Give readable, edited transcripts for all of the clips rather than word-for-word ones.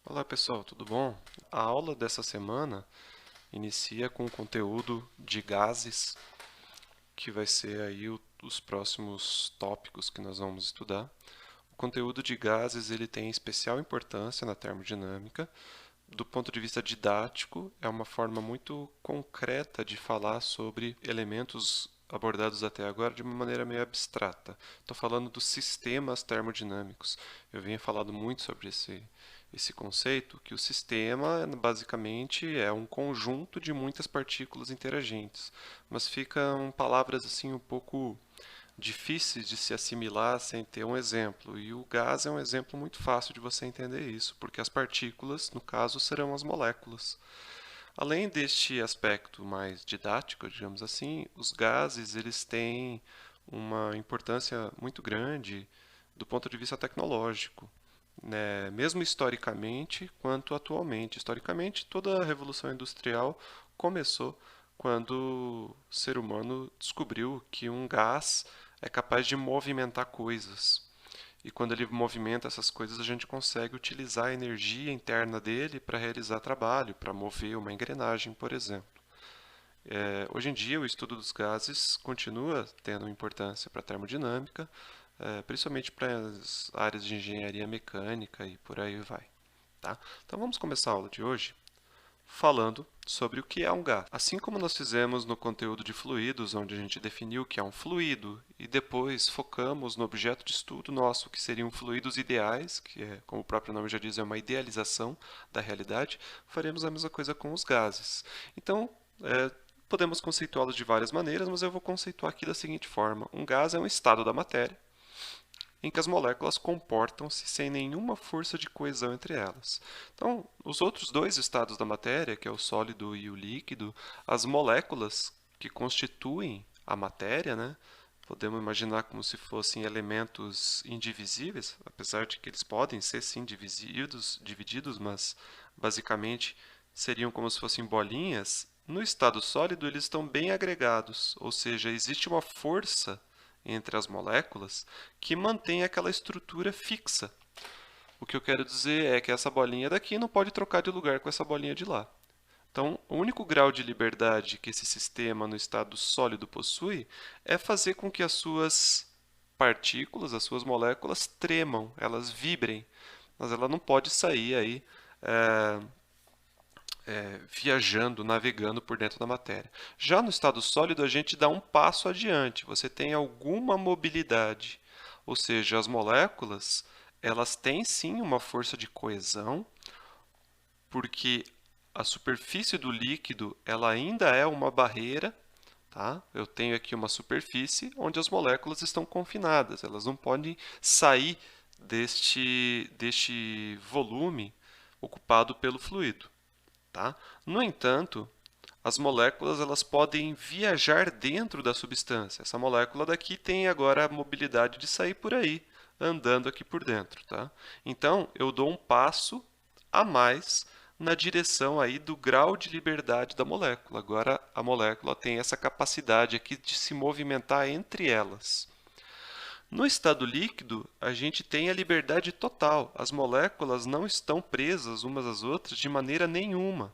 Olá pessoal, tudo bom? A aula dessa semana inicia com o conteúdo de gases, que vai ser aí os próximos tópicos que nós vamos estudar. O conteúdo de gases ele tem especial importância na termodinâmica. Do ponto de vista didático, é uma forma muito concreta de falar sobre elementos abordados até agora de uma maneira meio abstrata. Estou falando dos sistemas termodinâmicos. Eu venho falando muito sobre esse conceito, que o sistema basicamente é um conjunto de muitas partículas interagentes, mas ficam palavras assim um pouco difíceis de se assimilar sem ter um exemplo. E o gás é um exemplo muito fácil de você entender isso, porque as partículas, no caso, serão as moléculas. Além deste aspecto mais didático, digamos assim, os gases eles têm uma importância muito grande do ponto de vista tecnológico, né? Mesmo historicamente quanto atualmente. Historicamente, toda a Revolução Industrial começou quando o ser humano descobriu que um gás é capaz de movimentar coisas. E quando ele movimenta essas coisas, a gente consegue utilizar a energia interna dele para realizar trabalho, para mover uma engrenagem, por exemplo. Hoje em dia, o estudo dos gases continua tendo importância para a termodinâmica, principalmente para as áreas de engenharia mecânica e por aí vai. Tá? Então vamos começar a aula de hoje falando sobre o que é um gás. Assim como nós fizemos no conteúdo de fluidos, onde a gente definiu o que é um fluido e depois focamos no objeto de estudo nosso, que seriam fluidos ideais, que é, como o próprio nome já diz, é uma idealização da realidade, faremos a mesma coisa com os gases. Então, podemos conceituá-los de várias maneiras, mas eu vou conceituar aqui da seguinte forma: um gás é um estado da matéria em que as moléculas comportam-se sem nenhuma força de coesão entre elas. Então, os outros dois estados da matéria, que é o sólido e o líquido, as moléculas que constituem a matéria, né, podemos imaginar como se fossem elementos indivisíveis, apesar de que eles podem ser sim divididos, mas basicamente seriam como se fossem bolinhas. No estado sólido, eles estão bem agregados, ou seja, existe uma força entre as moléculas que mantém aquela estrutura fixa. O que eu quero dizer é que essa bolinha daqui não pode trocar de lugar com essa bolinha de lá. Então, o único grau de liberdade que esse sistema no estado sólido possui é fazer com que as suas partículas, as suas moléculas tremam, elas vibrem, mas ela não pode sair aí é, viajando, navegando por dentro da matéria. Já no estado sólido, a gente dá um passo adiante. Você tem alguma mobilidade, ou seja, as moléculas elas têm sim uma força de coesão, porque a superfície do líquido ela ainda é uma barreira. Tá? Eu tenho aqui uma superfície onde as moléculas estão confinadas, elas não podem sair deste volume ocupado pelo fluido. Tá? No entanto, as moléculas elas podem viajar dentro da substância. Essa molécula daqui tem agora a mobilidade de sair por aí, andando aqui por dentro. Tá? Então, eu dou um passo a mais na direção aí do grau de liberdade da molécula. Agora, a molécula tem essa capacidade aqui de se movimentar entre elas. No estado líquido, a gente tem a liberdade total. As moléculas não estão presas umas às outras de maneira nenhuma.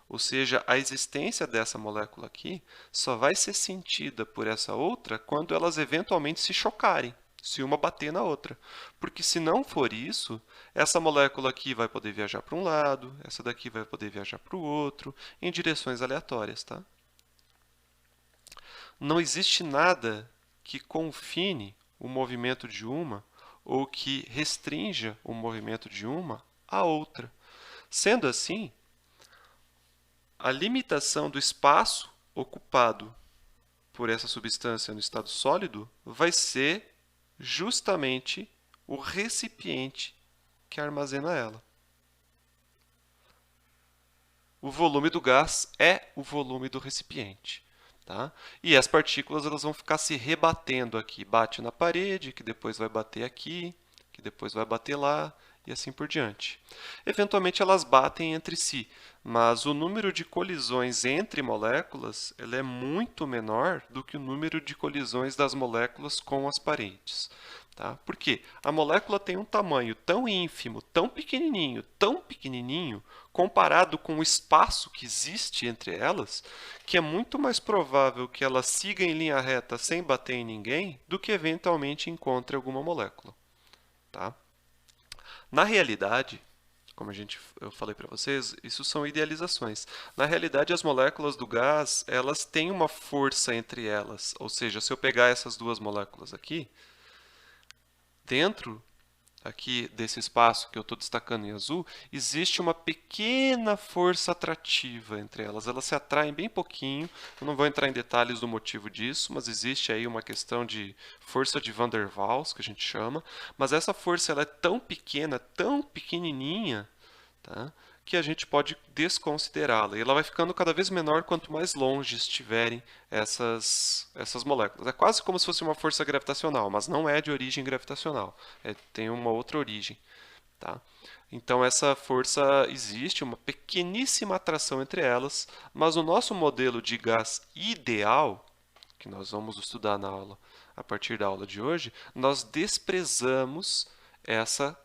Ou seja, a existência dessa molécula aqui só vai ser sentida por essa outra quando elas eventualmente se chocarem, se uma bater na outra. Porque se não for isso, essa molécula aqui vai poder viajar para um lado, essa daqui vai poder viajar para o outro, em direções aleatórias, tá? Não existe nada que confine o movimento de uma ou que restrinja o movimento de uma à outra. Sendo assim, a limitação do espaço ocupado por essa substância no estado sólido vai ser justamente o recipiente que armazena ela. O volume do gás é o volume do recipiente. Tá? E as partículas elas vão ficar se rebatendo aqui. Bate na parede, que depois vai bater aqui, que depois vai bater lá, e assim por diante. Eventualmente elas batem entre si, mas o número de colisões entre moléculas é muito menor do que o número de colisões das moléculas com as paredes. Tá? Por quê? A molécula tem um tamanho tão ínfimo, tão pequenininho, comparado com o espaço que existe entre elas, que é muito mais provável que ela siga em linha reta sem bater em ninguém do que eventualmente encontre alguma molécula. Tá? Na realidade, como eu falei para vocês, isso são idealizações. Na realidade, as moléculas do gás, elas têm uma força entre elas. Ou seja, se eu pegar essas duas moléculas aqui, dentro aqui desse espaço que eu estou destacando em azul, existe uma pequena força atrativa entre elas. Elas se atraem bem pouquinho. Eu não vou entrar em detalhes do motivo disso, mas existe aí uma questão de força de Van der Waals, que a gente chama. Mas essa força ela é tão pequena, tão pequenininha, tá? Que a gente pode desconsiderá-la. E ela vai ficando cada vez menor quanto mais longe estiverem essas moléculas. É quase como se fosse uma força gravitacional, mas não é de origem gravitacional. Tem uma outra origem. Tá? Então essa força existe, uma pequeníssima atração entre elas, mas o nosso modelo de gás ideal, que nós vamos estudar na aula, a partir da aula de hoje, nós desprezamos essa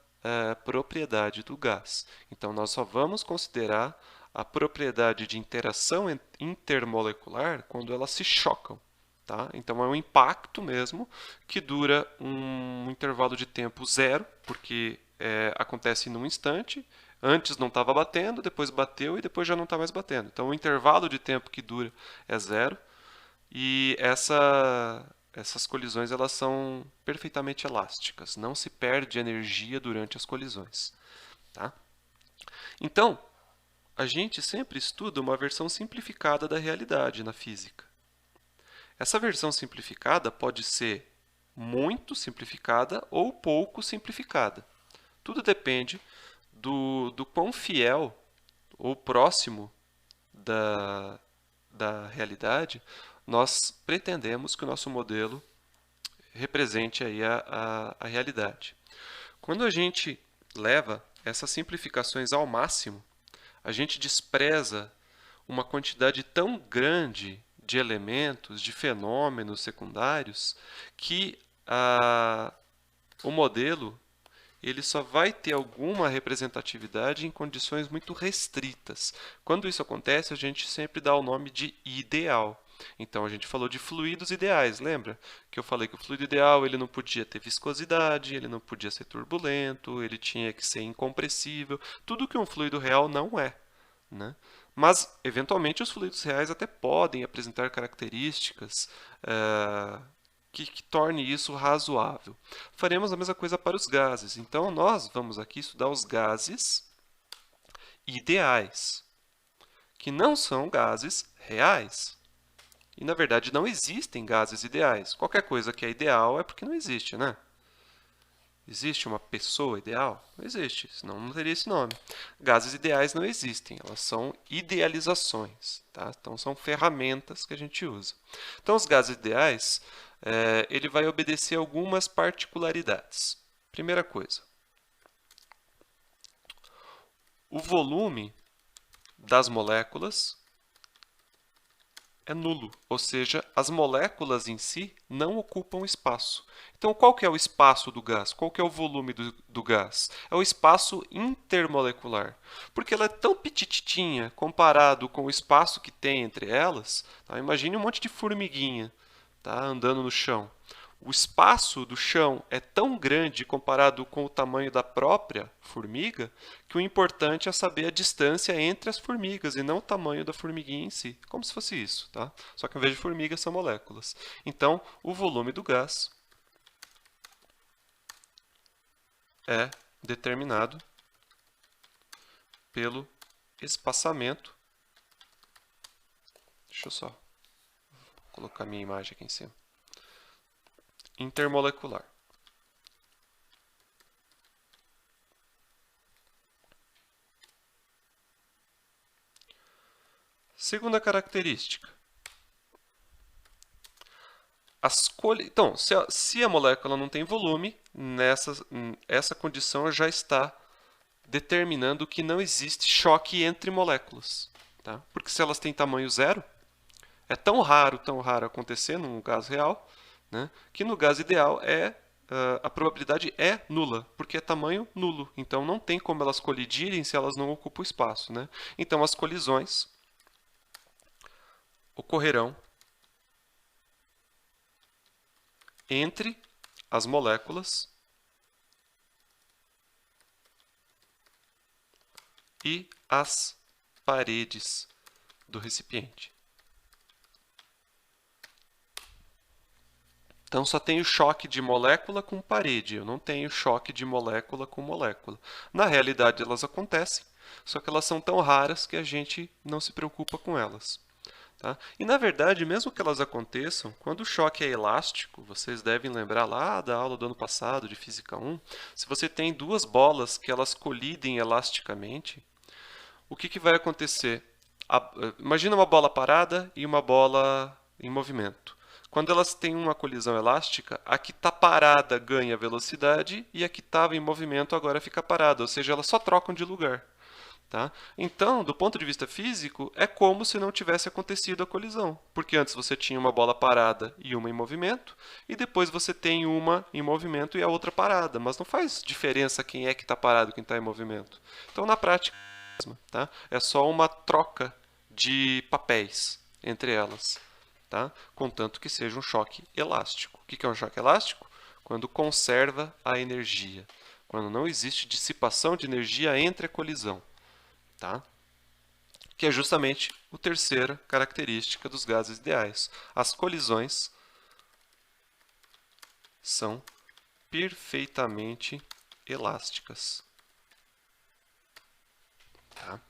propriedade do gás. Então, nós só vamos considerar a propriedade de interação intermolecular quando elas se chocam. Tá? Então, é um impacto mesmo que dura um intervalo de tempo zero, porque acontece num instante. Antes não estava batendo, depois bateu e depois já não está mais batendo. Então, o intervalo de tempo que dura é zero. E essas colisões elas são perfeitamente elásticas, não se perde energia durante as colisões. Tá? Então, a gente sempre estuda uma versão simplificada da realidade na física. Essa versão simplificada pode ser muito simplificada ou pouco simplificada. Tudo depende do quão fiel ou próximo da realidade nós pretendemos que o nosso modelo represente aí a realidade. Quando a gente leva essas simplificações ao máximo, a gente despreza uma quantidade tão grande de elementos, de fenômenos secundários, que o modelo ele só vai ter alguma representatividade em condições muito restritas. Quando isso acontece, a gente sempre dá o nome de ideal. Então, a gente falou de fluidos ideais, lembra? Que eu falei que o fluido ideal ele não podia ter viscosidade, ele não podia ser turbulento, ele tinha que ser incompressível, tudo que um fluido real não é. Né? Mas, eventualmente, os fluidos reais até podem apresentar características que torne isso razoável. Faremos a mesma coisa para os gases. Então, nós vamos aqui estudar os gases ideais, que não são gases reais. E, na verdade, não existem gases ideais. Qualquer coisa que é ideal é porque não existe, né? Existe uma pessoa ideal? Não existe, senão não teria esse nome. Gases ideais não existem, elas são idealizações, tá? Então, são ferramentas que a gente usa. Então, os gases ideais, ele vai obedecer a algumas particularidades. Primeira coisa, o volume das moléculas é nulo, ou seja, as moléculas em si não ocupam espaço. Então, qual que é o espaço do gás? Qual que é o volume do gás? É o espaço intermolecular, porque ela é tão petititinha comparado com o espaço que tem entre elas. Tá? Imagine um monte de formiguinha, tá? Andando no chão. O espaço do chão é tão grande comparado com o tamanho da própria formiga que o importante é saber a distância entre as formigas e não o tamanho da formiguinha em si. Como se fosse isso, tá? Só que ao invés de formigas são moléculas. Então, o volume do gás é determinado pelo espaçamento. Deixa eu só colocar minha imagem aqui em cima. Intermolecular. Segunda característica. Então, se a molécula não tem volume, essa condição já está determinando que não existe choque entre moléculas. Tá? Porque se elas têm tamanho zero, é tão raro acontecer num gás real, né, que no gás ideal é a probabilidade é nula, porque é tamanho nulo. Então, não tem como elas colidirem se elas não ocupam espaço, né? Então, as colisões ocorrerão entre as moléculas e as paredes do recipiente. Então, só tenho choque de molécula com parede, eu não tenho choque de molécula com molécula. Na realidade, elas acontecem, só que elas são tão raras que a gente não se preocupa com elas. Tá? E, na verdade, mesmo que elas aconteçam, quando o choque é elástico, vocês devem lembrar lá da aula do ano passado, de Física 1, se você tem duas bolas que elas colidem elasticamente, o que vai acontecer? Imagina uma bola parada e uma bola em movimento. Quando elas têm uma colisão elástica, a que está parada ganha velocidade e a que estava em movimento agora fica parada, ou seja, elas só trocam de lugar. Tá? Então, do ponto de vista físico, é como se não tivesse acontecido a colisão, porque antes você tinha uma bola parada e uma em movimento, e depois você tem uma em movimento e a outra parada, mas não faz diferença quem é que está parado e quem está em movimento. Então, na prática, tá? É só uma troca de papéis entre elas, tá? Contanto que seja um choque elástico. O que é um choque elástico? Quando conserva a energia, quando não existe dissipação de energia entre a colisão. Tá? Que é justamente a terceira característica dos gases ideais. As colisões são perfeitamente elásticas. Tá?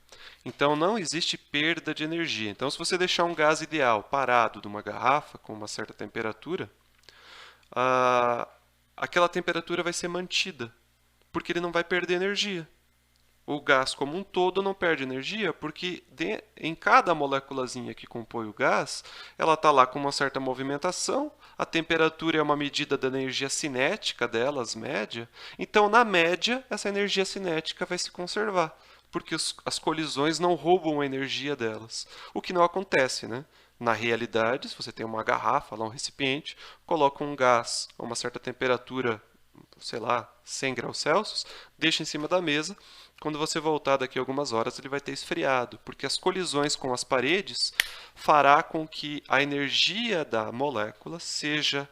Então, não existe perda de energia. Então, se você deixar um gás ideal parado numa garrafa com uma certa temperatura, aquela temperatura vai ser mantida, porque ele não vai perder energia. O gás como um todo não perde energia, porque em cada moléculazinha que compõe o gás, ela está lá com uma certa movimentação, a temperatura é uma medida da energia cinética delas, média, então na média essa energia cinética vai se conservar, porque as colisões não roubam a energia delas, o que não acontece, né? Na realidade, se você tem uma garrafa, lá um recipiente, coloca um gás a uma certa temperatura, sei lá, 100 graus Celsius, deixa em cima da mesa. Quando você voltar daqui a algumas horas, ele vai ter esfriado, porque as colisões com as paredes fará com que a energia da molécula seja,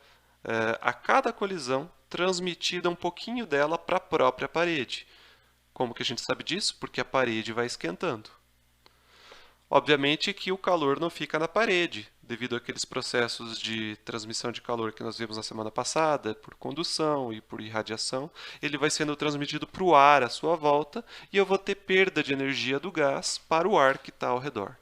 a cada colisão, transmitida um pouquinho dela para a própria parede. Como que a gente sabe disso? Porque a parede vai esquentando. Obviamente que o calor não fica na parede, devido àqueles processos de transmissão de calor que nós vimos na semana passada, por condução e por irradiação, ele vai sendo transmitido para o ar à sua volta e eu vou ter perda de energia do gás para o ar que está ao redor.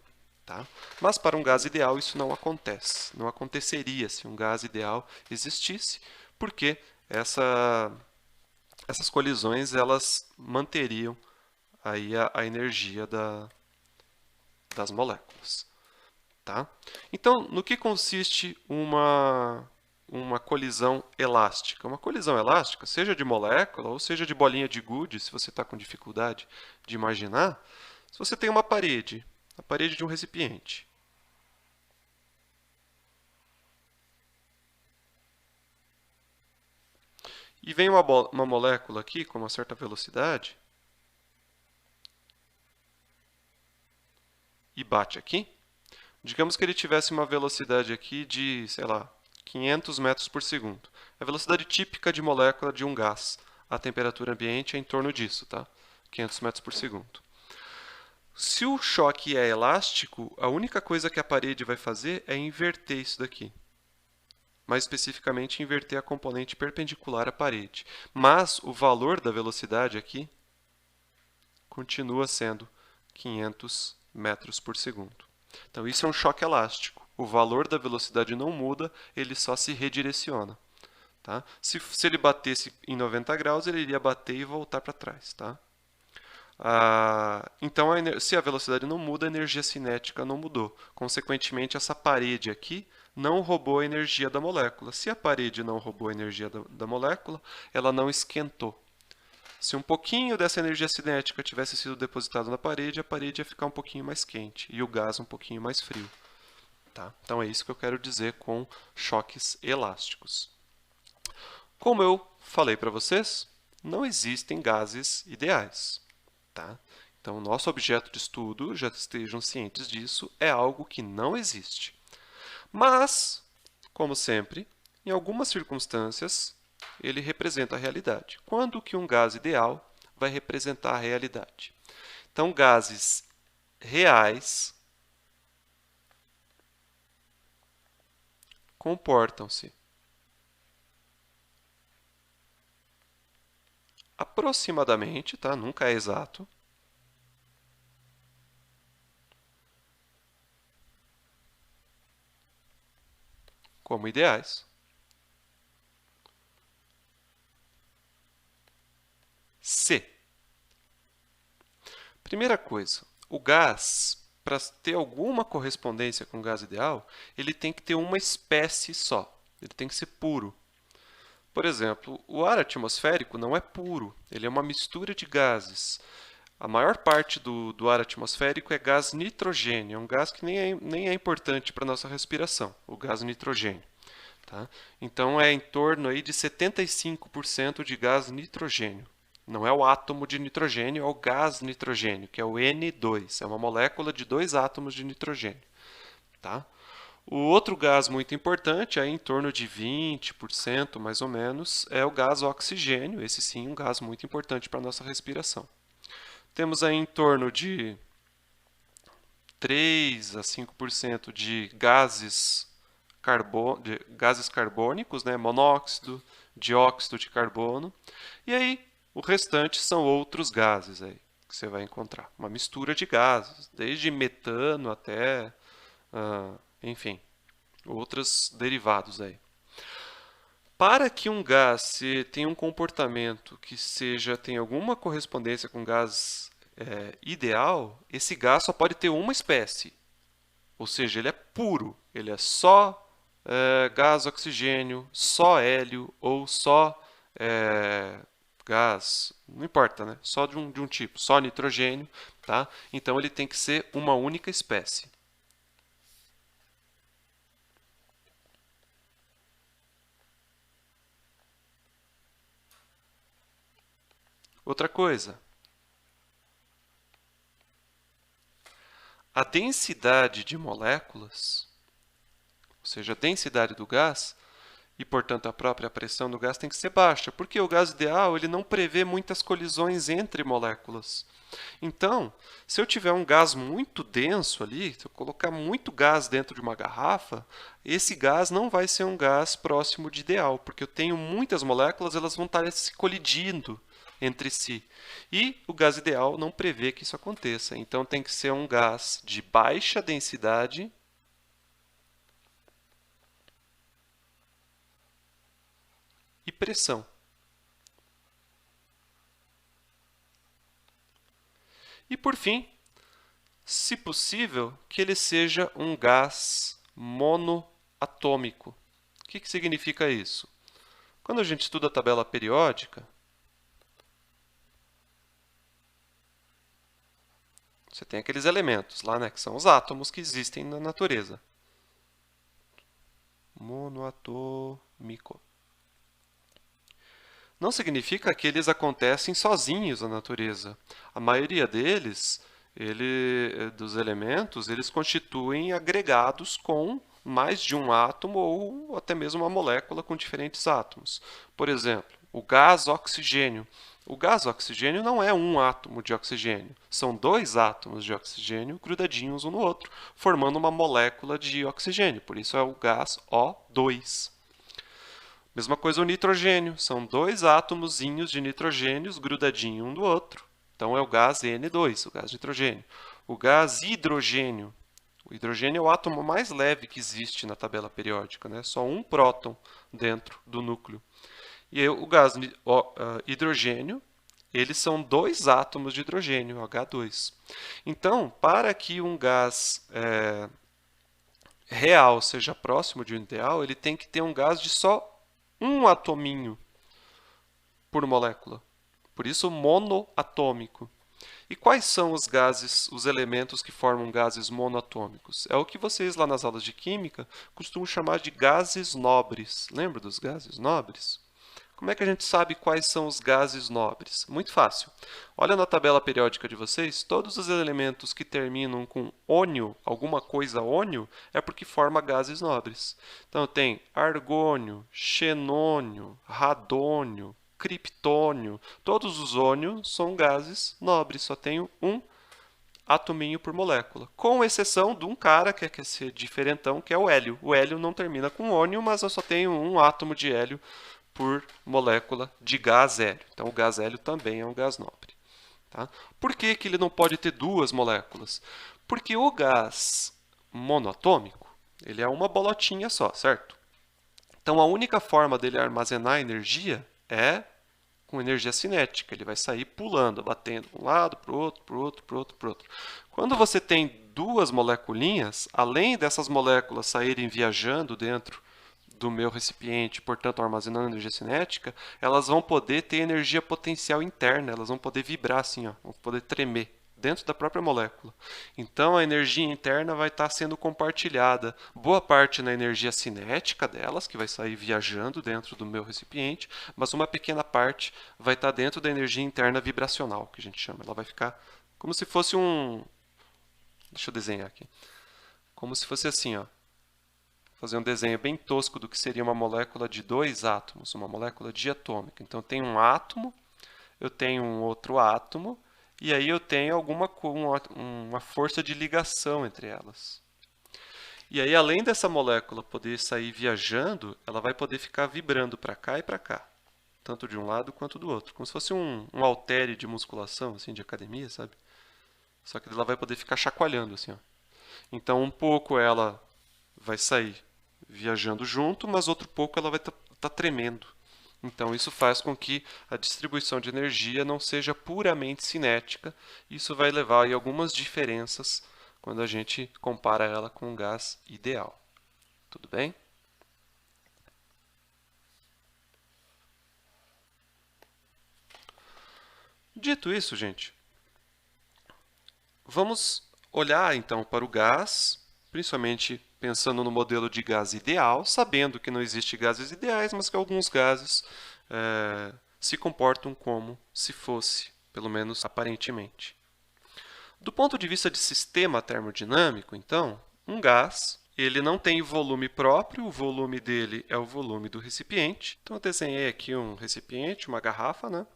Tá? Mas para um gás ideal isso não acontece. Não aconteceria se um gás ideal existisse, porque essas colisões elas manteriam aí a energia das moléculas. Tá? Então, no que consiste uma colisão elástica? Uma colisão elástica, seja de molécula ou seja de bolinha de gude, se você está com dificuldade de imaginar, se você tem uma parede, a parede de um recipiente, e vem uma molécula aqui com uma certa velocidade e bate aqui, digamos que ele tivesse uma velocidade aqui de, sei lá, 500 metros por segundo. A velocidade típica de molécula de um gás. A temperatura ambiente é em torno disso, tá? 500 metros por segundo. Se o choque é elástico, a única coisa que a parede vai fazer é inverter isso daqui. Mais especificamente, inverter a componente perpendicular à parede. Mas o valor da velocidade aqui continua sendo 500 metros por segundo. Então, isso é um choque elástico. O valor da velocidade não muda, ele só se redireciona. Tá? Se ele batesse em 90 graus, ele iria bater e voltar para trás. Tá? Então, se a velocidade não muda, a energia cinética não mudou. Consequentemente, essa parede aqui não roubou a energia da molécula. Se a parede não roubou a energia da molécula, ela não esquentou. Se um pouquinho dessa energia cinética tivesse sido depositada na parede, a parede ia ficar um pouquinho mais quente e o gás um pouquinho mais frio. Tá? Então é isso que eu quero dizer com choques elásticos. Como eu falei para vocês, não existem gases ideais, tá? Então, o nosso objeto de estudo, já estejam cientes disso, é algo que não existe. Mas, como sempre, em algumas circunstâncias, ele representa a realidade. Quando que um gás ideal vai representar a realidade? Então, gases reais comportam-se aproximadamente, tá? Nunca é exato, como ideais. C. Primeira coisa, o gás, para ter alguma correspondência com o gás ideal, ele tem que ter uma espécie só. Ele tem que ser puro. Por exemplo, o ar atmosférico não é puro, ele é uma mistura de gases. A maior parte do ar atmosférico é gás nitrogênio, é um gás que nem é importante para a nossa respiração, o gás nitrogênio. Tá? Então, é em torno aí de 75% de gás nitrogênio. Não é o átomo de nitrogênio, é o gás nitrogênio, que é o N2. É uma molécula de 2 átomos de nitrogênio. Tá? O outro gás muito importante, aí em torno de 20% mais ou menos, é o gás oxigênio. Esse sim, um gás muito importante para a nossa respiração. Temos aí em torno de 3 a 5% de gases carbônicos, né? Monóxido, dióxido de carbono. E aí, o restante são outros gases aí que você vai encontrar. Uma mistura de gases, desde metano até, enfim, outros derivados aí. Para que um gás tenha um comportamento que tenha alguma correspondência com gás ideal, esse gás só pode ter uma espécie. Ou seja, ele é puro, ele é só gás oxigênio, só hélio ou só gás, não importa, né? Só de um tipo, só nitrogênio, tá? Então ele tem que ser uma única espécie. Outra coisa, a densidade de moléculas, ou seja, a densidade do gás, e, portanto, a própria pressão do gás tem que ser baixa, porque o gás ideal ele não prevê muitas colisões entre moléculas. Então, se eu tiver um gás muito denso ali, se eu colocar muito gás dentro de uma garrafa, esse gás não vai ser um gás próximo de ideal, porque eu tenho muitas moléculas, elas vão estar se colidindo entre si. E o gás ideal não prevê que isso aconteça. Então, tem que ser um gás de baixa densidade e pressão. E por fim, se possível, que ele seja um gás monoatômico. O que significa isso? Quando a gente estuda a tabela periódica, você tem aqueles elementos lá, né, que são os átomos que existem na natureza. Monoatômico. Não significa que eles acontecem sozinhos na natureza. A maioria deles, dos elementos, eles constituem agregados com mais de um átomo ou até mesmo uma molécula com diferentes átomos. Por exemplo, o gás oxigênio. O gás oxigênio não é um átomo de oxigênio, são 2 átomos de oxigênio grudadinhos um no outro, formando uma molécula de oxigênio, por isso é o gás O2. Mesma coisa o nitrogênio, são 2 átomozinhos de nitrogênios grudadinhos um do outro. Então é o gás N2, o gás nitrogênio. O gás hidrogênio. O hidrogênio é o átomo mais leve que existe na tabela periódica, né? Só um próton dentro do núcleo. E o gás hidrogênio, eles são 2 átomos de hidrogênio, H2. Então, para que um gás real seja próximo de um ideal, ele tem que ter um gás de só um atominho por molécula. Por isso, monoatômico. E quais são os gases, os elementos que formam gases monoatômicos? É o que vocês lá nas aulas de química costumam chamar de gases nobres. Lembra dos gases nobres? Como é que a gente sabe quais são os gases nobres? Muito fácil. Olha na tabela periódica de vocês, todos os elementos que terminam com ônio, alguma coisa ônio, é porque forma gases nobres. Então tem argônio, xenônio, radônio, criptônio. Todos os ônios são gases nobres, só tenho um atominho por molécula, com exceção de um cara que quer ser diferentão, que é o hélio. O hélio não termina com ônio, mas eu só tenho um átomo de hélio por molécula de gás hélio. Então, o gás hélio também é um gás nobre. Tá? Por que, que ele não pode ter duas moléculas? Porque o gás monoatômico, ele é uma bolotinha só, certo? Então, a única forma dele armazenar energia é com energia cinética. Ele vai sair pulando, batendo de um lado para o outro, para o outro, para o outro, para o outro. Quando você tem duas moleculinhas, além dessas moléculas saírem viajando dentro do meu recipiente, portanto armazenando energia cinética, elas vão poder ter energia potencial interna, elas vão poder vibrar assim, ó, vão poder tremer dentro da própria molécula. Então a energia interna vai estar sendo compartilhada, boa parte na energia cinética delas, que vai sair viajando dentro do meu recipiente, mas uma pequena parte vai estar dentro da energia interna vibracional, que a gente chama. Ela vai ficar como se fosse um... Deixa eu desenhar aqui. Como se fosse assim, ó. Fazer um desenho bem tosco do que seria uma molécula de dois átomos, uma molécula diatômica. Então, eu tenho um átomo, eu tenho um outro átomo, e aí eu tenho uma força de ligação entre elas. E aí, além dessa molécula poder sair viajando, ela vai poder ficar vibrando para cá e para cá, tanto de um lado quanto do outro, como se fosse um haltere de musculação, assim, de academia, sabe? Só que ela vai poder ficar chacoalhando, assim, ó. Então, um pouco ela vai sair viajando junto, mas outro pouco ela vai estar tremendo. Então, isso faz com que a distribuição de energia não seja puramente cinética. Isso vai levar a algumas diferenças quando a gente compara ela com um gás ideal. Tudo bem? Dito isso, gente, vamos olhar então para o gás, principalmente pensando no modelo de gás ideal, sabendo que não existe gases ideais, mas que alguns gases se comportam como se fosse, pelo menos aparentemente. Do ponto de vista de sistema termodinâmico, então, um gás ele não tem volume próprio, o volume dele é o volume do recipiente. Então, eu desenhei aqui um recipiente, uma garrafa, né?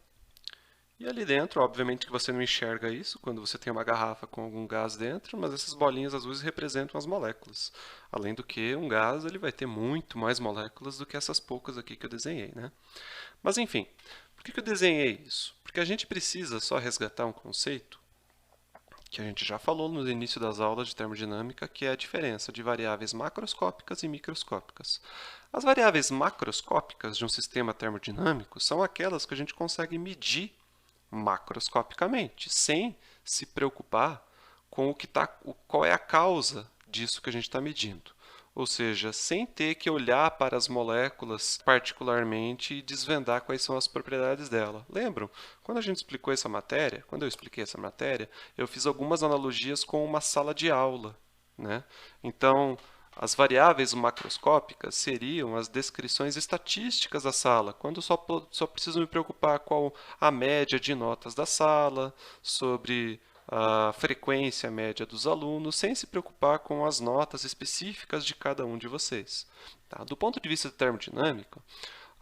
E ali dentro, obviamente que você não enxerga isso quando você tem uma garrafa com algum gás dentro, mas essas bolinhas azuis representam as moléculas. Além do que, um gás ele vai ter muito mais moléculas do que essas poucas aqui que eu desenhei, né? Mas enfim, por que eu desenhei isso? Porque a gente precisa só resgatar um conceito que a gente já falou no início das aulas de termodinâmica, que é a diferença de variáveis macroscópicas e microscópicas. As variáveis macroscópicas de um sistema termodinâmico são aquelas que a gente consegue medir macroscopicamente, sem se preocupar com qual é a causa disso que a gente está medindo. Ou seja, sem ter que olhar para as moléculas particularmente e desvendar quais são as propriedades dela. Lembram? Quando a gente explicou essa matéria, quando eu expliquei essa matéria, eu fiz algumas analogias com uma sala de aula, né? Então, as variáveis macroscópicas seriam as descrições estatísticas da sala, quando só preciso me preocupar com a média de notas da sala, sobre a frequência média dos alunos, sem se preocupar com as notas específicas de cada um de vocês. Tá? Do ponto de vista termodinâmico,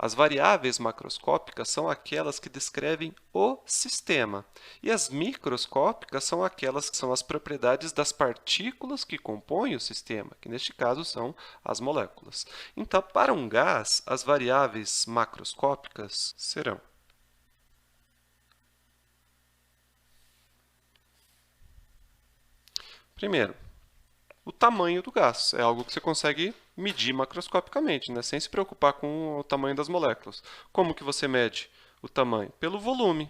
as variáveis macroscópicas são aquelas que descrevem o sistema, e as microscópicas são aquelas que são as propriedades das partículas que compõem o sistema, que neste caso são as moléculas. Então, para um gás, as variáveis macroscópicas serão: primeiro, o tamanho do gás. É algo que você consegue medir macroscopicamente, né? Sem se preocupar com o tamanho das moléculas. Como que você mede o tamanho? Pelo volume.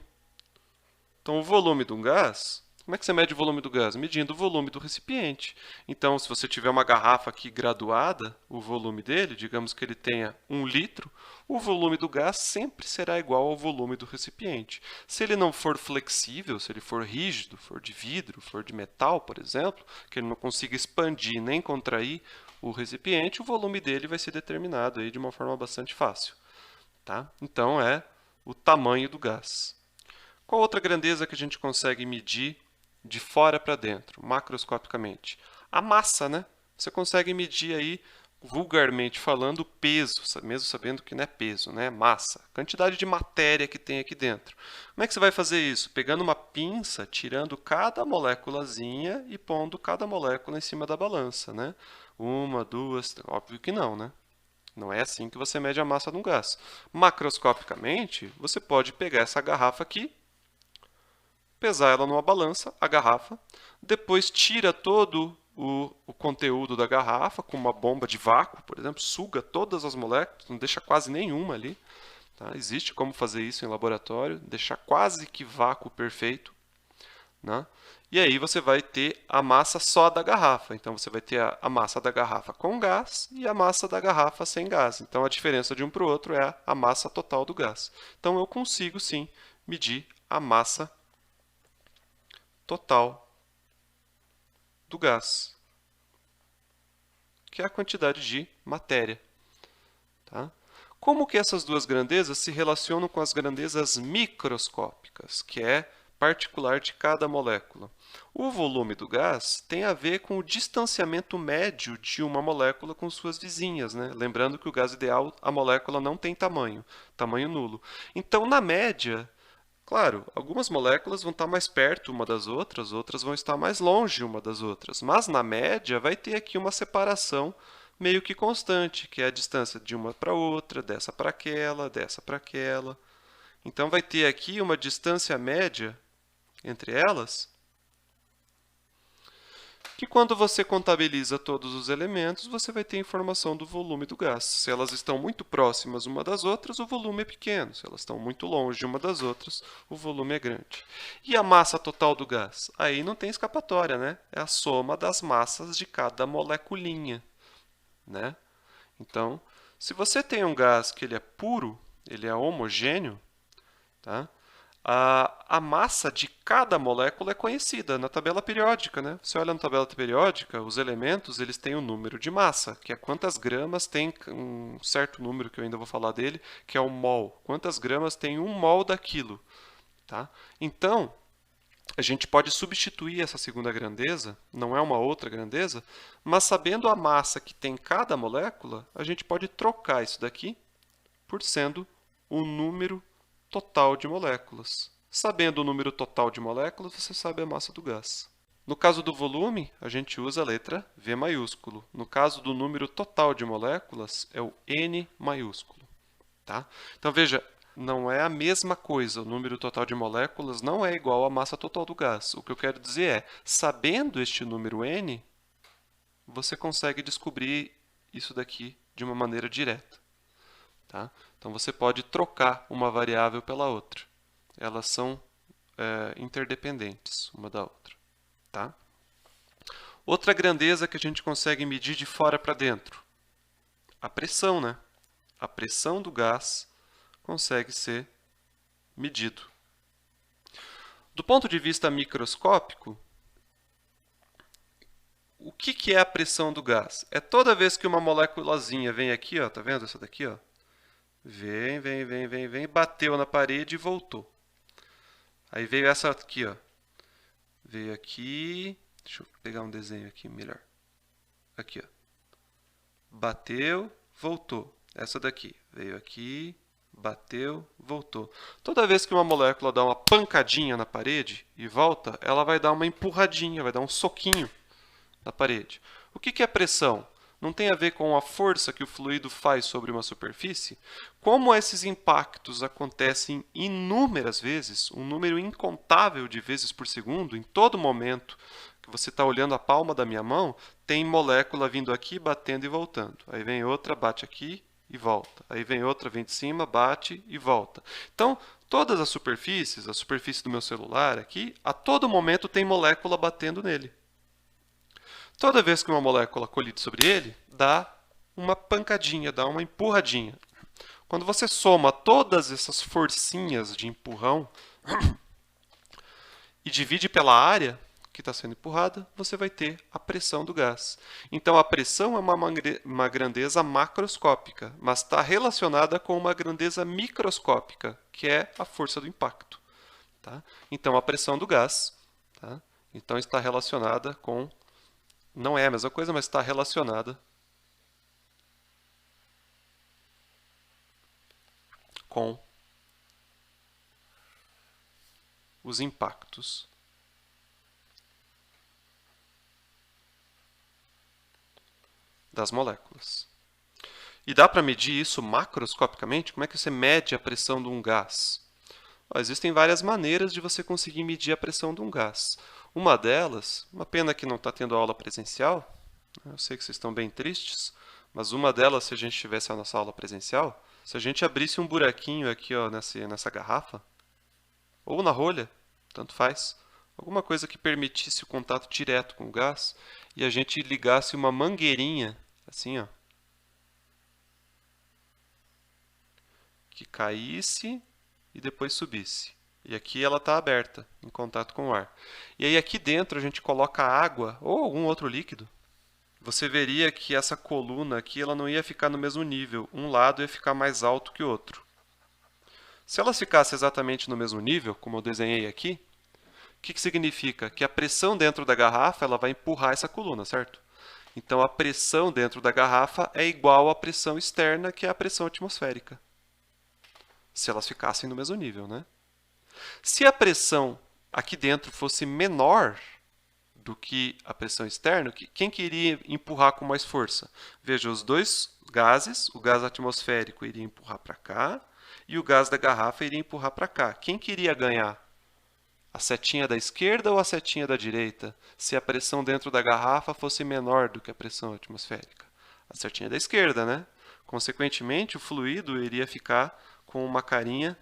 Então, o volume de um gás, como é que você mede o volume do gás? Medindo o volume do recipiente. Então, se você tiver uma garrafa aqui graduada, o volume dele, digamos que ele tenha 1 litro, o volume do gás sempre será igual ao volume do recipiente. Se ele não for flexível, se ele for rígido, for de vidro, for de metal, por exemplo, que ele não consiga expandir nem contrair o recipiente, o volume dele vai ser determinado aí de uma forma bastante fácil. tá? Então, é o tamanho do gás. Qual outra grandeza que a gente consegue medir de fora para dentro, macroscopicamente? A massa, né? Você consegue medir aí, vulgarmente falando, o peso, mesmo sabendo que não é peso, né? Massa, quantidade de matéria que tem aqui dentro. Como é que você vai fazer isso? Pegando uma pinça, tirando cada moléculazinha e pondo cada molécula em cima da balança, né? Uma, duas, óbvio que não, né? Não é assim que você mede a massa de um gás. Macroscopicamente, você pode pegar essa garrafa aqui, pesar ela numa balança, a garrafa, depois tira todo o conteúdo da garrafa com uma bomba de vácuo, por exemplo, suga todas as moléculas, não deixa quase nenhuma ali. Tá? Existe como fazer isso em laboratório, deixar quase que vácuo perfeito. Né? E aí você vai ter a massa só da garrafa. Então você vai ter a massa da garrafa com gás e a massa da garrafa sem gás. Então a diferença de um para o outro é a massa total do gás. Então eu consigo sim medir a massa total do gás, que é a quantidade de matéria. Tá? Como que essas duas grandezas se relacionam com as grandezas microscópicas, que é particular de cada molécula? O volume do gás tem a ver com o distanciamento médio de uma molécula com suas vizinhas, né? Lembrando que o gás ideal, a molécula não tem tamanho, tamanho nulo. Então, na média, claro, algumas moléculas vão estar mais perto uma das outras, outras vão estar mais longe uma das outras, mas na média vai ter aqui uma separação meio que constante, que é a distância de uma para outra, dessa para aquela, dessa para aquela. Então vai ter aqui uma distância média entre elas, que quando você contabiliza todos os elementos, você vai ter informação do volume do gás. Se elas estão muito próximas uma das outras, o volume é pequeno. Se elas estão muito longe uma das outras, o volume é grande. E a massa total do gás? Aí não tem escapatória, né? É a soma das massas de cada moleculinha, né? Então, se você tem um gás que ele é puro, ele é homogêneo, tá? A massa de cada molécula é conhecida na tabela periódica, né? Você olha na tabela periódica, os elementos eles têm o número de massa, que é quantas gramas tem um certo número que eu ainda vou falar dele, que é o mol. Quantas gramas tem um mol daquilo, tá? Então, a gente pode substituir essa segunda grandeza, não é uma outra grandeza, mas sabendo a massa que tem cada molécula, a gente pode trocar isso daqui por sendo o número total de moléculas. Sabendo o número total de moléculas, você sabe a massa do gás. No caso do volume, a gente usa a letra V maiúsculo. No caso do número total de moléculas, é o N maiúsculo. Tá? Então, veja, não é a mesma coisa. O número total de moléculas não é igual à massa total do gás. O que eu quero dizer é, sabendo este número N, você consegue descobrir isso daqui de uma maneira direta. Tá? Então, você pode trocar uma variável pela outra. Elas são interdependentes uma da outra. Tá? Outra grandeza que a gente consegue medir de fora para dentro. A pressão, né? A pressão do gás consegue ser medido. Do ponto de vista microscópico, o que é a pressão do gás? É toda vez que uma moléculazinha vem aqui, ó, tá vendo essa daqui, ó? Vem, bateu na parede e voltou. Aí veio essa aqui, ó. Veio aqui, deixa eu pegar um desenho aqui melhor. Aqui, ó. Bateu, voltou. Essa daqui veio aqui, bateu, voltou. Toda vez que uma molécula dá uma pancadinha na parede e volta, ela vai dar uma empurradinha, vai dar um soquinho na parede. O que é pressão? Não tem a ver com a força que o fluido faz sobre uma superfície? Como esses impactos acontecem inúmeras vezes, um número incontável de vezes por segundo, em todo momento que você está olhando a palma da minha mão, tem molécula vindo aqui, batendo e voltando. Aí vem outra, bate aqui e volta. Aí vem outra, vem de cima, bate e volta. Então, todas as superfícies, a superfície do meu celular aqui, a todo momento tem molécula batendo nele. Toda vez que uma molécula colide sobre ele, dá uma pancadinha, dá uma empurradinha. Quando você soma todas essas forcinhas de empurrão e divide pela área, que está sendo empurrada, você vai ter a pressão do gás. Então, a pressão é uma grandeza macroscópica, mas está relacionada com uma grandeza microscópica, que é a força do impacto. Tá? Então, a pressão do gás, tá? Então, está relacionada com... Não é a mesma coisa, mas está relacionada com os impactos das moléculas. E dá para medir isso macroscopicamente? Como é que você mede a pressão de um gás? Existem várias maneiras de você conseguir medir a pressão de um gás. Uma delas, uma pena que não está tendo aula presencial, eu sei que vocês estão bem tristes, mas uma delas, se a gente tivesse a nossa aula presencial, se a gente abrisse um buraquinho aqui ó, nessa garrafa, ou na rolha, tanto faz, alguma coisa que permitisse o contato direto com o gás, e a gente ligasse uma mangueirinha, assim, ó, que caísse e depois subisse. E aqui ela está aberta, em contato com o ar. E aí aqui dentro a gente coloca água ou algum outro líquido. Você veria que essa coluna aqui ela não ia ficar no mesmo nível. Um lado ia ficar mais alto que o outro. Se elas ficassem exatamente no mesmo nível, como eu desenhei aqui, o que significa? Que a pressão dentro da garrafa ela vai empurrar essa coluna, certo? Então a pressão dentro da garrafa é igual à pressão externa, que é a pressão atmosférica. Se elas ficassem no mesmo nível, né? Se a pressão aqui dentro fosse menor do que a pressão externa, quem queria empurrar com mais força? Veja, os dois gases, o gás atmosférico iria empurrar para cá e o gás da garrafa iria empurrar para cá. Quem queria ganhar? A setinha da esquerda ou a setinha da direita? Se a pressão dentro da garrafa fosse menor do que a pressão atmosférica? A setinha da esquerda, né? Consequentemente, o fluido iria ficar com uma carinha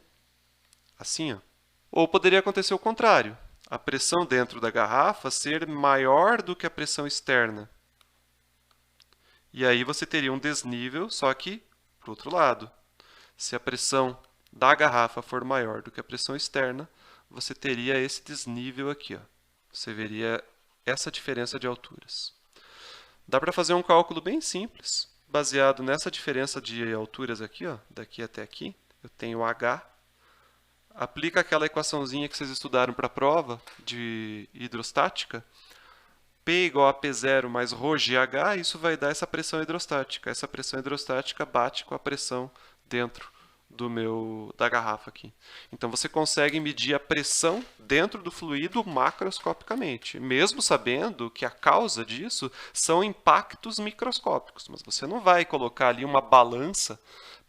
assim, ó. Ou poderia acontecer o contrário, a pressão dentro da garrafa ser maior do que a pressão externa. E aí você teria um desnível, só que para o outro lado. Se a pressão da garrafa for maior do que a pressão externa, você teria esse desnível aqui, ó. Você veria essa diferença de alturas. Dá para fazer um cálculo bem simples, baseado nessa diferença de alturas aqui, ó, daqui até aqui. Eu tenho H. Aplica aquela equaçãozinha que vocês estudaram para a prova de hidrostática. P igual a P0 mais ρgH, isso vai dar essa pressão hidrostática. Essa pressão hidrostática bate com a pressão dentro da garrafa aqui. Então você consegue medir a pressão dentro do fluido macroscopicamente, mesmo sabendo que a causa disso são impactos microscópicos. Mas você não vai colocar ali uma balança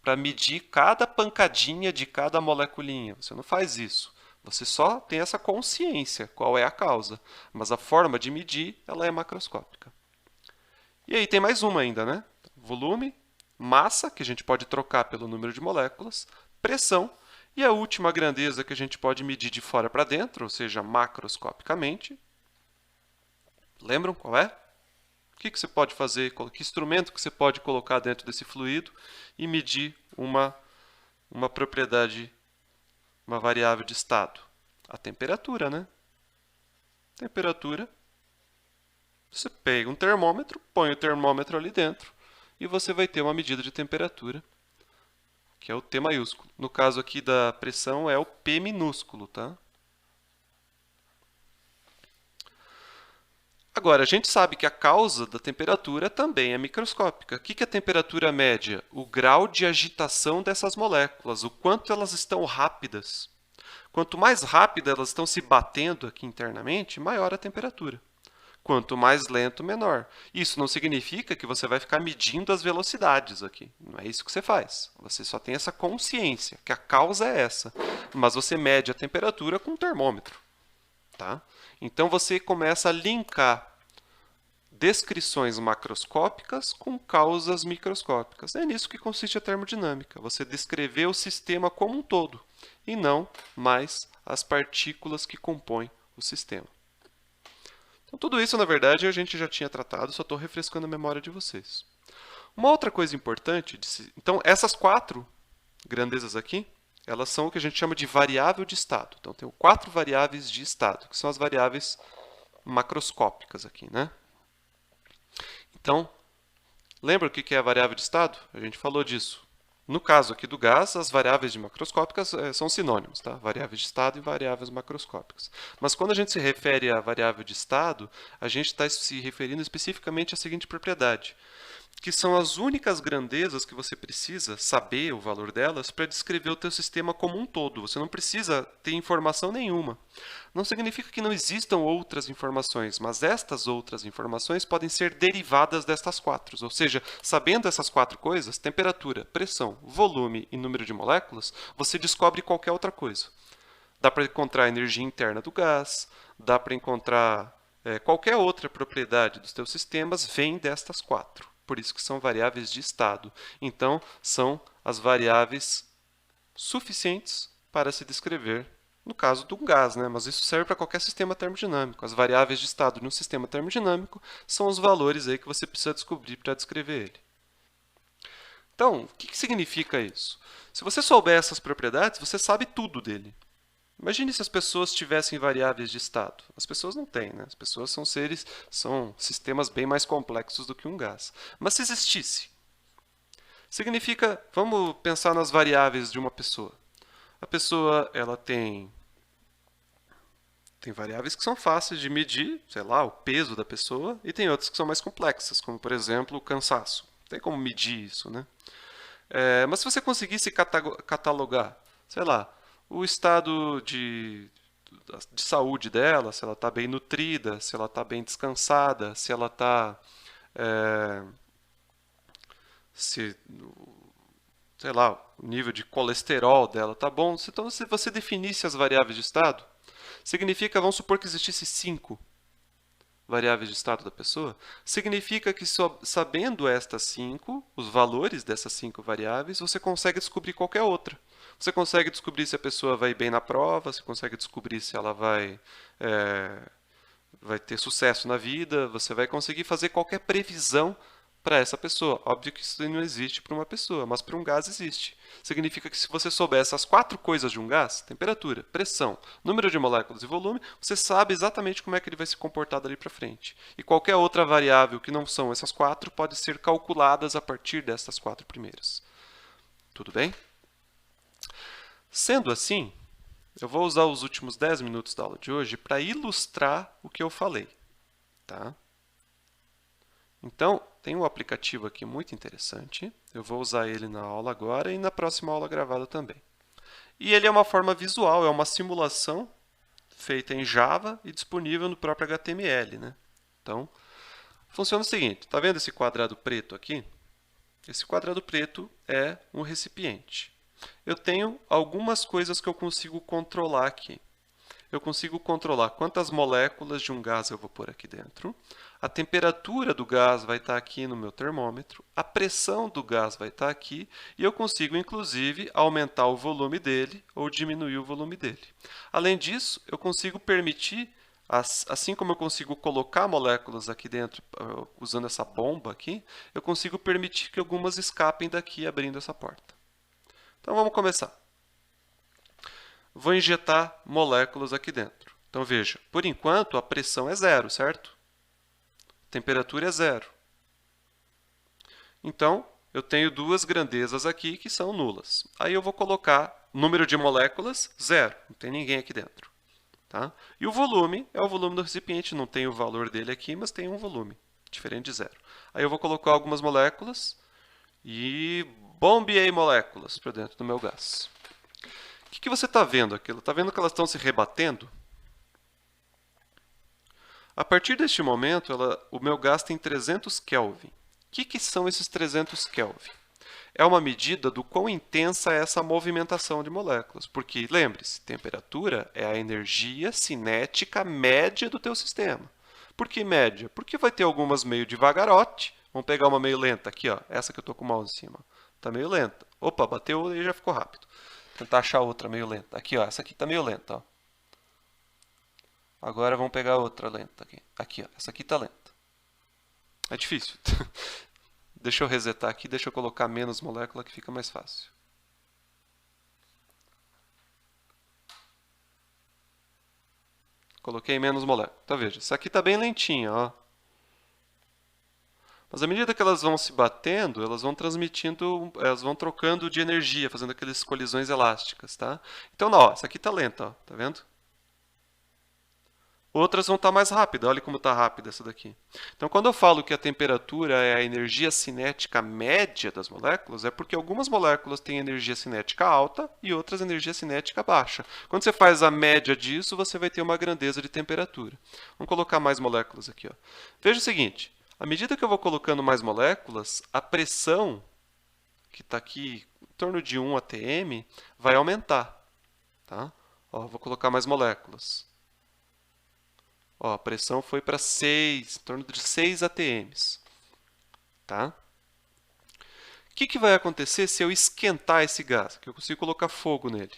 para medir cada pancadinha de cada moleculinha. Você não faz isso. Você só tem essa consciência, qual é a causa. Mas a forma de medir, ela é macroscópica. E aí tem mais uma ainda, né? Volume, massa, que a gente pode trocar pelo número de moléculas, pressão, e a última grandeza que a gente pode medir de fora para dentro, ou seja, macroscopicamente. Lembram qual é? O que você pode fazer? Que instrumento que você pode colocar dentro desse fluido e medir uma propriedade, uma variável de estado? A temperatura, né? Temperatura. Você pega um termômetro, põe o termômetro ali dentro e você vai ter uma medida de temperatura, que é o T maiúsculo. No caso aqui da pressão é o P minúsculo, tá? Agora, a gente sabe que a causa da temperatura também é microscópica. O que é a temperatura média? O grau de agitação dessas moléculas, o quanto elas estão rápidas. Quanto mais rápido elas estão se batendo aqui internamente, maior a temperatura. Quanto mais lento, menor. Isso não significa que você vai ficar medindo as velocidades aqui. Não é isso que você faz. Você só tem essa consciência, que a causa é essa. Mas você mede a temperatura com um termômetro. Tá? Então você começa a linkar descrições macroscópicas com causas microscópicas. É nisso que consiste a termodinâmica. Você descrever o sistema como um todo, e não mais as partículas que compõem o sistema. Então, tudo isso, na verdade, a gente já tinha tratado, só estou refrescando a memória de vocês. Uma outra coisa importante, então, essas 4 grandezas aqui, elas são o que a gente chama de variável de estado. Então, tem 4 variáveis de estado, que são as variáveis macroscópicas aqui, né? Então, lembra o que é a variável de estado? A gente falou disso. No caso aqui do gás, as variáveis de macroscópicas são sinônimos, tá? Variáveis de estado e variáveis macroscópicas. Mas quando a gente se refere à variável de estado, a gente está se referindo especificamente à seguinte propriedade, que são as únicas grandezas que você precisa saber o valor delas para descrever o teu sistema como um todo. Você não precisa ter informação nenhuma. Não significa que não existam outras informações, mas estas outras informações podem ser derivadas destas quatro. Ou seja, sabendo essas quatro coisas, temperatura, pressão, volume e número de moléculas, você descobre qualquer outra coisa. Dá para encontrar a energia interna do gás, dá para encontrar qualquer outra propriedade dos teus sistemas vem destas quatro. Por isso que são variáveis de estado. Então, são as variáveis suficientes para se descrever no caso do gás, né? Mas isso serve para qualquer sistema termodinâmico. As variáveis de estado de um sistema termodinâmico são os valores aí que você precisa descobrir para descrever ele. Então, o que significa isso? Se você souber essas propriedades, você sabe tudo dele. Imagine se as pessoas tivessem variáveis de estado. As pessoas não têm, né? As pessoas são sistemas bem mais complexos do que um gás. Mas se existisse, significa, vamos pensar nas variáveis de uma pessoa. A pessoa, ela tem variáveis que são fáceis de medir, sei lá, o peso da pessoa, e tem outras que são mais complexas, como, por exemplo, o cansaço. Não tem como medir isso, né? Mas se você conseguisse catalogar, sei lá, o estado de saúde dela, se ela está bem nutrida, se ela está bem descansada, se ela está... sei lá, o nível de colesterol dela está bom. Então, se você definisse as variáveis de estado, significa, vamos supor que existisse 5 variáveis de estado da pessoa, significa que sabendo estas 5, os valores dessas 5 variáveis, você consegue descobrir qualquer outra. Você consegue descobrir se a pessoa vai bem na prova, você consegue descobrir se ela vai ter sucesso na vida, você vai conseguir fazer qualquer previsão para essa pessoa. Óbvio que isso não existe para uma pessoa, mas para um gás existe. Significa que se você souber essas 4 coisas de um gás, temperatura, pressão, número de moléculas e volume, você sabe exatamente como é que ele vai se comportar dali para frente. E qualquer outra variável que não são essas 4 pode ser calculadas a partir dessas 4 primeiras. Tudo bem? Sendo assim, eu vou usar os últimos 10 minutos da aula de hoje para ilustrar o que eu falei. Tá? Então, tem um aplicativo aqui muito interessante. Eu vou usar ele na aula agora e na próxima aula gravada também. E ele é uma forma visual, é uma simulação feita em Java e disponível no próprio HTML, né? Então, funciona o seguinte, está vendo esse quadrado preto aqui? Esse quadrado preto é um recipiente. Eu tenho algumas coisas que eu consigo controlar aqui. Eu consigo controlar quantas moléculas de um gás eu vou pôr aqui dentro. A temperatura do gás vai estar aqui no meu termômetro. A pressão do gás vai estar aqui. E eu consigo, inclusive, aumentar o volume dele ou diminuir o volume dele. Além disso, eu consigo permitir, assim como eu consigo colocar moléculas aqui dentro usando essa bomba aqui, eu consigo permitir que algumas escapem daqui abrindo essa porta. Então, vamos começar. Vou injetar moléculas aqui dentro. Então, veja, por enquanto a pressão é 0, certo? A temperatura é 0. Então, eu tenho duas grandezas aqui que são nulas. Aí eu vou colocar número de moléculas 0, não tem ninguém aqui dentro. Tá? E o volume é o volume do recipiente, não tem o valor dele aqui, mas tem um volume, diferente de 0. Aí eu vou colocar algumas moléculas e bombeei moléculas para dentro do meu gás. O que você está vendo aqui? Está vendo que elas estão se rebatendo? A partir deste momento, o meu gás tem 300 Kelvin. O que são esses 300 Kelvin? É uma medida do quão intensa é essa movimentação de moléculas. Porque, lembre-se, temperatura é a energia cinética média do teu sistema. Por que média? Porque vai ter algumas meio devagarote. Vamos pegar uma meio lenta aqui, ó. Essa que eu estou com o mouse em cima. Está meio lenta. Opa, bateu e já ficou rápido. Tentar achar outra meio lenta. Aqui, ó, essa aqui está meio lenta. Ó. Agora vamos pegar outra lenta aqui. Aqui, ó, essa aqui está lenta. É difícil. Deixa eu resetar aqui, deixa eu colocar menos molécula que fica mais fácil. coloquei menos moléculas. Então, veja, isso aqui está bem lentinho, ó. Mas à medida que elas vão se batendo, elas vão transmitindo, elas vão trocando de energia, fazendo aquelas colisões elásticas, tá? Então, ó, essa aqui está lenta, ó, tá vendo? Outras vão estar mais rápidas, olha como está rápida essa daqui. Então, quando eu falo que a temperatura é a energia cinética média das moléculas, é porque algumas moléculas têm energia cinética alta e outras energia cinética baixa. Quando você faz a média disso, você vai ter uma grandeza de temperatura. Vamos colocar mais moléculas aqui, ó. Veja o seguinte, à medida que eu vou colocando mais moléculas, a pressão, que está aqui em torno de 1 atm, vai aumentar. Tá? Ó, vou colocar mais moléculas. Ó, a pressão foi para 6, em torno de 6 atms. Tá? O que vai acontecer se eu esquentar esse gás? Que eu consigo colocar fogo nele.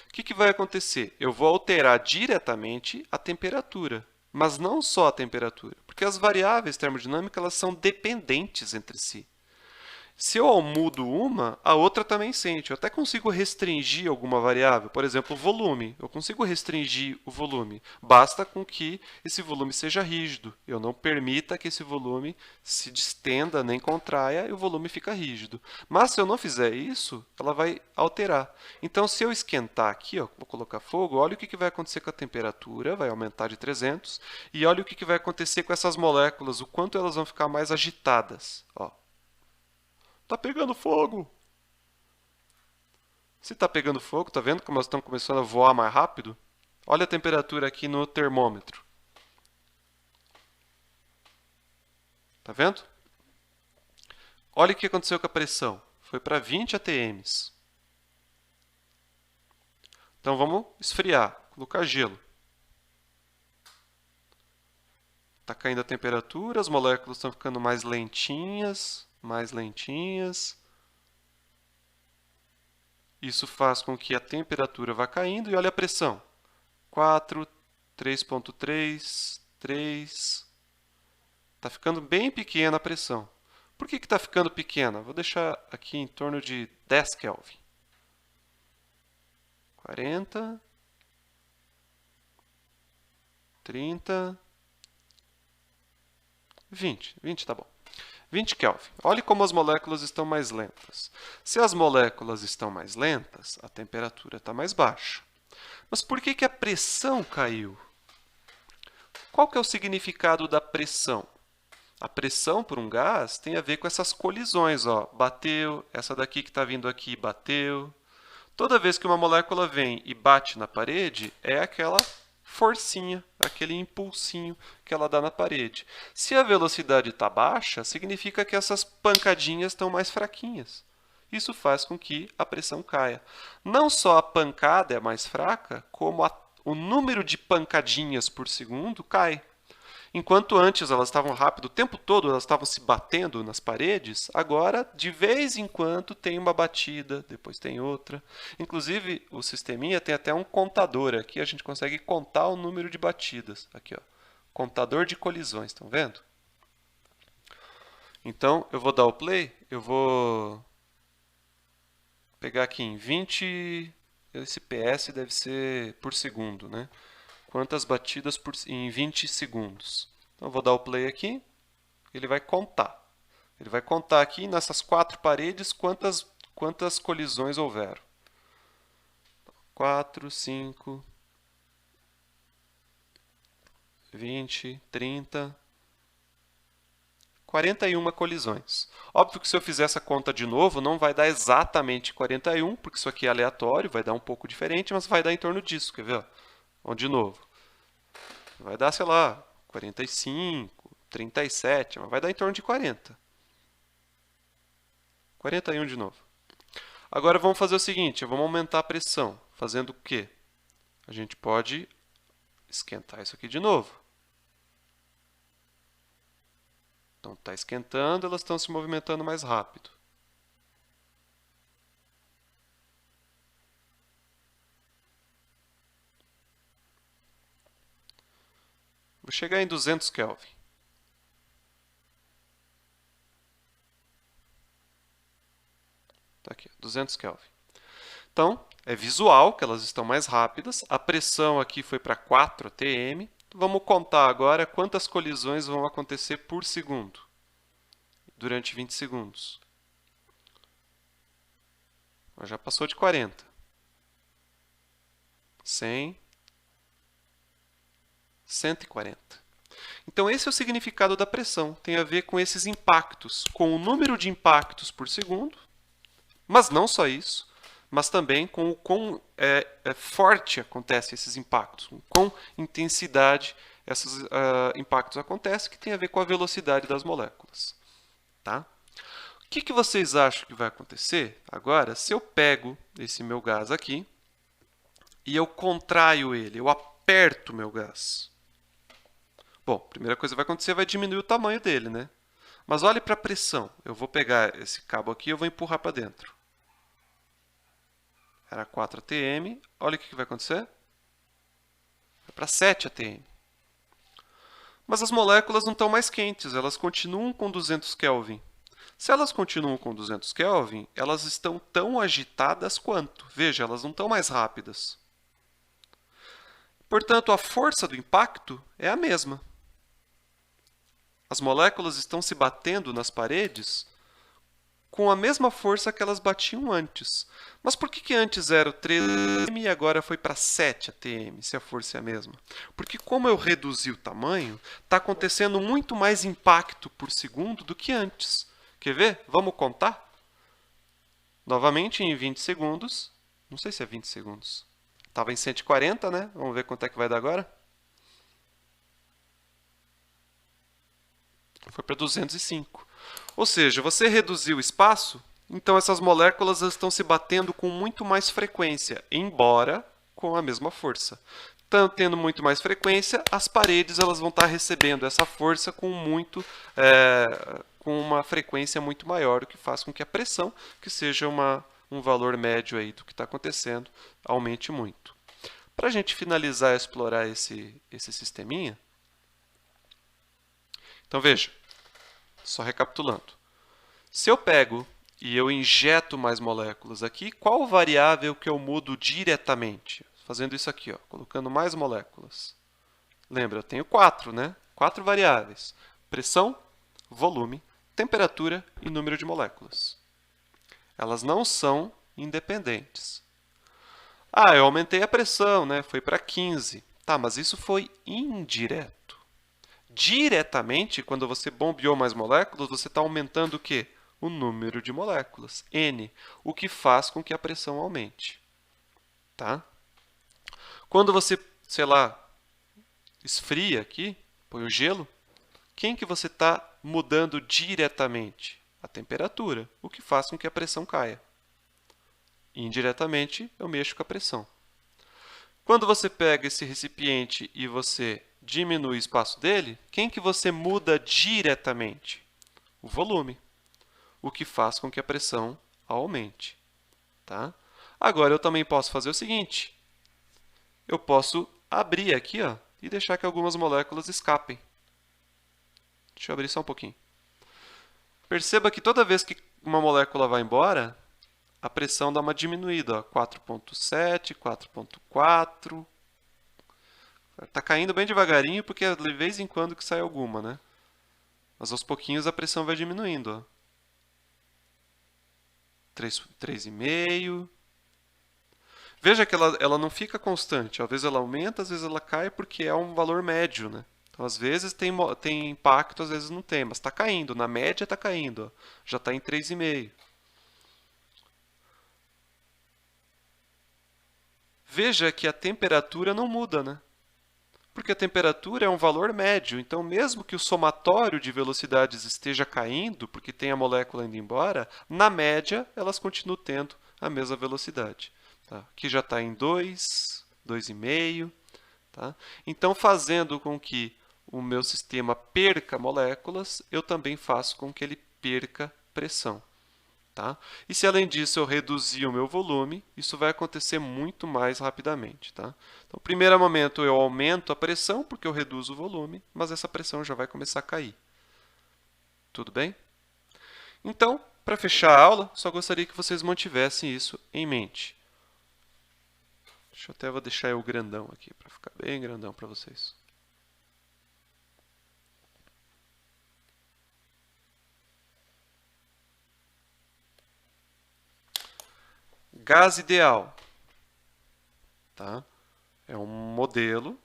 O que vai acontecer? Eu vou alterar diretamente a temperatura, mas não só a temperatura, porque as variáveis termodinâmicas elas são dependentes entre si. Se eu mudo uma, a outra também sente. Eu até consigo restringir alguma variável, por exemplo, o volume. Eu consigo restringir o volume. Basta com que esse volume seja rígido. Eu não permita que esse volume se distenda nem contraia e o volume fica rígido. Mas se eu não fizer isso, ela vai alterar. Então, se eu esquentar aqui, ó, vou colocar fogo, olha o que vai acontecer com a temperatura, vai aumentar de 300. E olha o que vai acontecer com essas moléculas, o quanto elas vão ficar mais agitadas. Ó. Tá pegando fogo. Se tá pegando fogo, tá vendo como elas estão começando a voar mais rápido? Olha a temperatura aqui no termômetro. Tá vendo? Olha o que aconteceu com a pressão. Foi para 20 atms. Então vamos esfriar, colocar gelo. Tá caindo a temperatura, as moléculas estão ficando mais lentinhas, mais lentinhas. Isso faz com que a temperatura vá caindo e olha a pressão. 4, 3.3, 3. Está ficando bem pequena a pressão. Por que está ficando pequena? Vou deixar aqui em torno de 10 Kelvin. 40, 30, 20. 20 tá bom. 20 Kelvin. Olhe como as moléculas estão mais lentas. Se as moléculas estão mais lentas, a temperatura está mais baixa. Mas por que a pressão caiu? Qual que é o significado da pressão? A pressão por um gás tem a ver com essas colisões. Ó. Bateu, essa daqui que está vindo aqui bateu. Toda vez que uma molécula vem e bate na parede, é aquela forcinha, aquele impulsinho que ela dá na parede. Se a velocidade está baixa, significa que essas pancadinhas estão mais fraquinhas. Isso faz com que a pressão caia. Não só a pancada é mais fraca, como o número de pancadinhas por segundo cai. Enquanto antes elas estavam rápido, o tempo todo elas estavam se batendo nas paredes, agora, de vez em quando, tem uma batida, depois tem outra. Inclusive, o sisteminha tem até um contador aqui, a gente consegue contar o número de batidas. Aqui, ó, contador de colisões, estão vendo? Então, eu vou dar o play, eu vou pegar aqui em 20, esse PS deve ser por segundo, né? Quantas batidas em 20 segundos. Então, eu vou dar o play aqui, ele vai contar. Ele vai contar aqui nessas 4 paredes quantas colisões houveram. 4, 5, 20, 30, 41 colisões. Óbvio que se eu fizer essa conta de novo, não vai dar exatamente 41, porque isso aqui é aleatório, vai dar um pouco diferente, mas vai dar em torno disso, quer ver? Ó, de novo. Vai dar, sei lá, 45, 37, mas vai dar em torno de 40. 41 de novo. Agora vamos fazer o seguinte, vamos aumentar a pressão. Fazendo o quê? A gente pode esquentar isso aqui de novo. Então está esquentando, elas estão se movimentando mais rápido. Vou chegar em 200 Kelvin. Está aqui, 200 Kelvin. Então, é visual, que elas estão mais rápidas. A pressão aqui foi para 4 atm. Vamos contar agora quantas colisões vão acontecer por segundo, durante 20 segundos. Já passou de 40. 100. 140. Então, esse é o significado da pressão. Tem a ver com esses impactos, com o número de impactos por segundo, mas não só isso, mas também com o quão forte acontecem esses impactos, com quão intensidade esses impactos acontecem, que tem a ver com a velocidade das moléculas. Tá? O que vocês acham que vai acontecer agora se eu pego esse meu gás aqui e eu contraio ele, eu aperto o meu gás? Bom, a primeira coisa que vai acontecer vai diminuir o tamanho dele, né? Mas olhe para a pressão. Eu vou pegar esse cabo aqui e eu vou empurrar para dentro. Era 4 atm. Olha o que vai acontecer. Vai para 7 atm. Mas as moléculas não estão mais quentes, elas continuam com 200 Kelvin. Se elas continuam com 200 Kelvin, elas estão tão agitadas quanto. Veja, elas não estão mais rápidas. Portanto, a força do impacto é a mesma. As moléculas estão se batendo nas paredes com a mesma força que elas batiam antes. Mas por que antes era 3 atm e agora foi para 7 atm, se a força é a mesma? Porque como eu reduzi o tamanho, está acontecendo muito mais impacto por segundo do que antes. Quer ver? Vamos contar? Novamente, em 20 segundos. Não sei se é 20 segundos. Estava em 140, né? Vamos ver quanto é que vai dar agora. Foi para 205. Ou seja, você reduziu o espaço, então essas moléculas estão se batendo com muito mais frequência, embora com a mesma força. Tendo muito mais frequência, as paredes elas vão estar recebendo essa força com uma frequência muito maior, o que faz com que a pressão, que seja um valor médio aí do que está acontecendo, aumente muito. Para a gente finalizar e explorar esse sisteminha, então veja, só recapitulando. Se eu pego e eu injeto mais moléculas aqui, qual variável que eu mudo diretamente? Fazendo isso aqui, ó, colocando mais moléculas. Lembra, eu tenho 4, né? 4 variáveis. Pressão, volume, temperatura e número de moléculas. Elas não são independentes. Ah, eu aumentei a pressão, né? Foi para 15. Tá, mas isso foi indireto. Diretamente, quando você bombeou mais moléculas, você está aumentando o quê? O número de moléculas, N, o que faz com que a pressão aumente. Tá? Quando você, sei lá, esfria aqui, põe o gelo, quem que você está mudando diretamente? A temperatura, o que faz com que a pressão caia. Indiretamente, eu mexo com a pressão. Quando você pega esse recipiente e você diminui o espaço dele, quem que você muda diretamente? O volume, o que faz com que a pressão aumente. Tá? Agora, eu também posso fazer o seguinte. Eu posso abrir aqui, ó, e deixar que algumas moléculas escapem. Deixa eu abrir só um pouquinho. Perceba que toda vez que uma molécula vai embora, a pressão dá uma diminuída. 4.7, 4.4. Está caindo bem devagarinho, porque é de vez em quando que sai alguma, né? Mas aos pouquinhos a pressão vai diminuindo. 3,5. Veja que ela não fica constante. Às vezes ela aumenta, às vezes ela cai, porque é um valor médio, né? Então, às vezes tem impacto, às vezes não tem, mas está caindo. Na média está caindo. Ó. Já está em 3,5. Veja que a temperatura não muda, né? Porque a temperatura é um valor médio. Então, mesmo que o somatório de velocidades esteja caindo, porque tem a molécula indo embora, na média elas continuam tendo a mesma velocidade. Tá? Aqui já está em 2, 2,5. Tá? Então, fazendo com que o meu sistema perca moléculas, eu também faço com que ele perca pressão. Tá? E se além disso eu reduzir o meu volume, isso vai acontecer muito mais rapidamente. Tá? Então, no primeiro momento eu aumento a pressão porque eu reduzo o volume, mas essa pressão já vai começar a cair. Tudo bem? Então, para fechar a aula, só gostaria que vocês mantivessem isso em mente. Vou deixar eu grandão aqui, para ficar bem grandão para vocês. Gás ideal. Tá? É um modelo,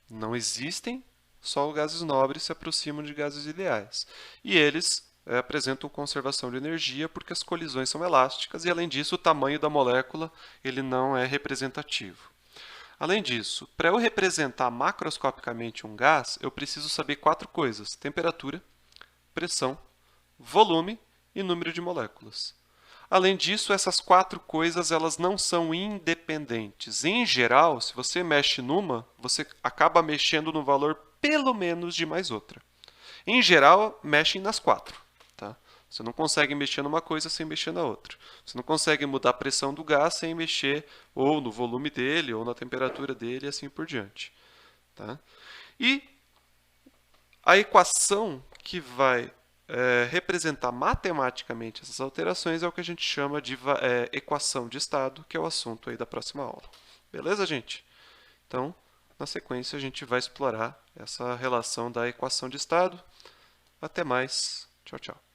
não existem, só os gases nobres se aproximam de gases ideais. E eles apresentam conservação de energia porque as colisões são elásticas e, além disso, o tamanho da molécula ele não é representativo. Além disso, para eu representar macroscopicamente um gás, eu preciso saber 4 coisas: temperatura, pressão, volume e número de moléculas. Além disso, essas 4 coisas elas não são independentes. Em geral, se você mexe numa, você acaba mexendo no valor pelo menos de mais outra. Em geral, mexem nas 4. Tá? Você não consegue mexer numa coisa sem mexer na outra. Você não consegue mudar a pressão do gás sem mexer ou no volume dele, ou na temperatura dele, e assim por diante. Tá? E a equação que vai representar matematicamente essas alterações é o que a gente chama de equação de estado, que é o assunto aí da próxima aula. Beleza, gente? Então, na sequência, a gente vai explorar essa relação da equação de estado. Até mais. Tchau, tchau.